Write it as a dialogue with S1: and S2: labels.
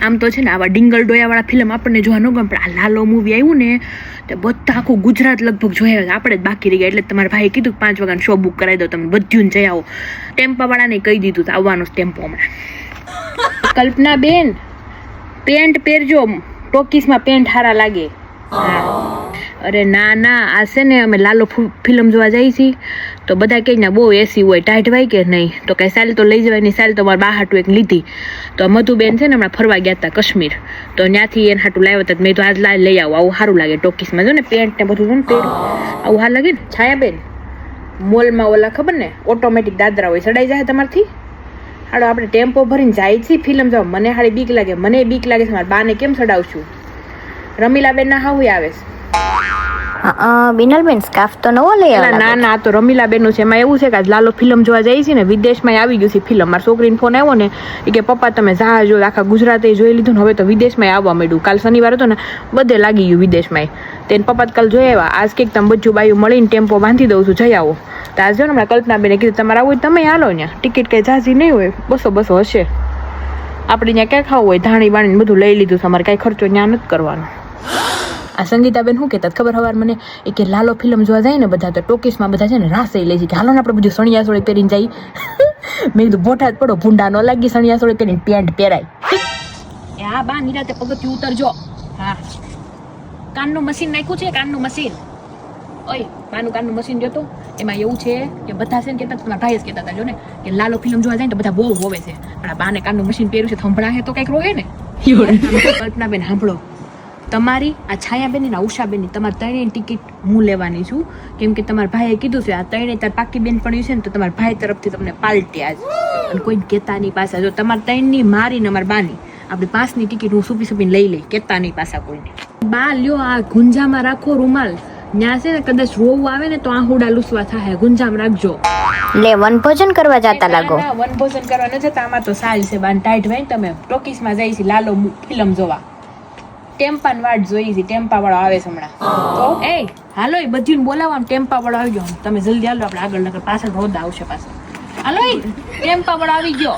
S1: આમ તો છે ને આવા ડિંગલ ડોયાવાળા ફિલ્મ આપણને જોવા ન ગમે, પણ આ લાલો મૂવી આવ્યું ને તો બધા આખું ગુજરાત લગભગ જોયા, આપણે જ બાકી રહી ગયા. એટલે તમારા ભાઈએ કીધું 5 વાગ્યાનો શો બુક કરાવી દો, તમે બધું જઈ આવો. ટેમ્પાવાળાને કહી દીધું તો આવવાનો ટેમ્પો હમણાં. કલ્પના બેન પેન્ટ પહેરજો, ટોકીસમાં પેન્ટ સારા લાગે. હા અરે ના ના, આ છે ને અમે લાલો ફિલ્મ જોવા જઈએ છીએ તો બધા કહે ને બહુ એસી હોય, ટાઈટ હોય કે નહીં, તો કંઈ સાલ તો લઈ જવાય નહીં. સાલ તો મારા બા હાટું એક લીધી. તો મધુબેન છે ને હમણાં ફરવા ગયા હતા કાશ્મીર, તો ત્યાંથી એને હાટું લાવ્યા હતા. મેં તો આજ લઈ આવું, આવું સારું લાગે ટોકીસમાં. જો ને પેન્ટ ને બધું છે ને પહેરું, આવું સારું લાગે ને. છાયાબેન મોલમાં ઓલા ખબર ને ઓટોમેટિક દાદરા હોય, ચડાઈ જાય તમારથી. હાલો આપણે ટેમ્પો ભરીને જાય છીએ ફિલ્મ જોવા. મને હાડી બીક લાગે, મને બીક લાગે છે. મારા બાને કેમ ચડાવશું? રમીલાબેન ના હાવું આવે છે.
S2: બિનલબેન સ્કાર્ફ તો નવો લઈ આવ્યા.
S1: ના ના, તો રમીલાબેન નું છે. એમાં એવું છે કે લાલો ફિલ્મ જોવા જાય છે ને, વિદેશમાં આવી ગયું છે ફિલ્મ. મારા છોકરીને ફોન આવ્યો ને એ કે પપ્પા તમે જહાજ જો, આખા ગુજરાતે જોઈ લીધું ને હવે તો વિદેશમાં આવવા માંડ્યું. કાલ શનિવાર હતો ને બધે લાગી ગયું વિદેશમાં. તેને પપ્પા કાલ જોઈ આવ્યા. આજ કંઈક તમે બધું બાયું મળીને ટેમ્પો બાંધી દઉં છું, જઈ આવો. તો આજ જો ને હમણાં કલ્પનાબેને કીધું તમારે આવું હોય તમે હાલો ને, ટિકિટ કંઈ ઝાઝી નહીં હોય, 200 હશે. આપણે ત્યાં ક્યાં ખાવું હોય ધાણી બાણી બધું લઈ લીધું, તમારે કાંઈ ખર્ચો ત્યાં નથી કરવાનો. આ સંગીતાબેન શું કહેતા ખબર સવાર મને એ કે લાલો ફિલ્મ જોવા જાય ને બધા તો ટોકીસમાં બધા છે ને રાસે લે છે કે હાલો ને આપણે બધું સણિયા સોળી પહેરીને જઈએ. મેં કીધું બોઠા જ પડો, ભૂંડા ન લાગી, સણિયા સોળી પહેરીને પેન્ટ પહેરાય. હા બા નિરાતે પગથિયું ઉતરજો. હા કાનનું મશીન નાખ્યું છે, કાનનું મશીન. ઓય બાનું કાનનું મશીન જોતો. એમાં એવું છે કે બધા છે ને કહેતા, તમારા ભાઈ જ કહેતા હતા જો ને કે લાલો ફિલ્મ જોવા જાય ને તો બધા બહુ હોવે છે, પણ આ બાને કાનનું મશીન પહેર્યું છે, સંભળાશે તો કંઈક રોહે ને. કલ્પનાબેન સાંભળો, તમારી આ છાયાબેન ને ઉષાબેનની તમારે ત્રણેયની ટિકિટ હું લેવાની છું, કેમ કે તમારા ભાઈએ કીધું છે આ ત્રણેય તાર પાકી બેન પડ્યું છે ને તો તમારા ભાઈ તરફથી તમને પાલટી આજ. અને કોઈ કહેતા નહીં પાછા, જો તમારા ત્રણની મારી ને અમારા બાની આપણી 5ની ટિકિટ હું સુપીને લઈ લઈ, કહેતા નહીં પાછા કોઈને. બા લ્યો આ ગુંજામાં રાખો રૂમાલ, ત્યાં છે ને કદાચ રોવું આવે ને તો આહુડા લૂસવા થાય, ગુંજામ રાખજો.
S2: લે વનભોજન કરવા જતા લાગો.
S1: વનભોજન કરવા ન જતા, આમાં તો સાલ છે બાન ટાઈટ ભાઈ. તમે ટોકીસમાં જઈ છે લાલો ફિલ્મ જોવા, ટેમ્પાની વાટ જોઈ છે, ટેમ્પા વાળો આવે છે હમણાં. તો એ હાલો એ બધીને બોલાવવા, ટેમ્પા વાળો આવી ગયો. તમે જલ્દી હાલો, આપણે આગળ નકર પાછળ રોદ આવશે પાછળ. હાલો એ ટેમ્પા વાળો આવી ગયો.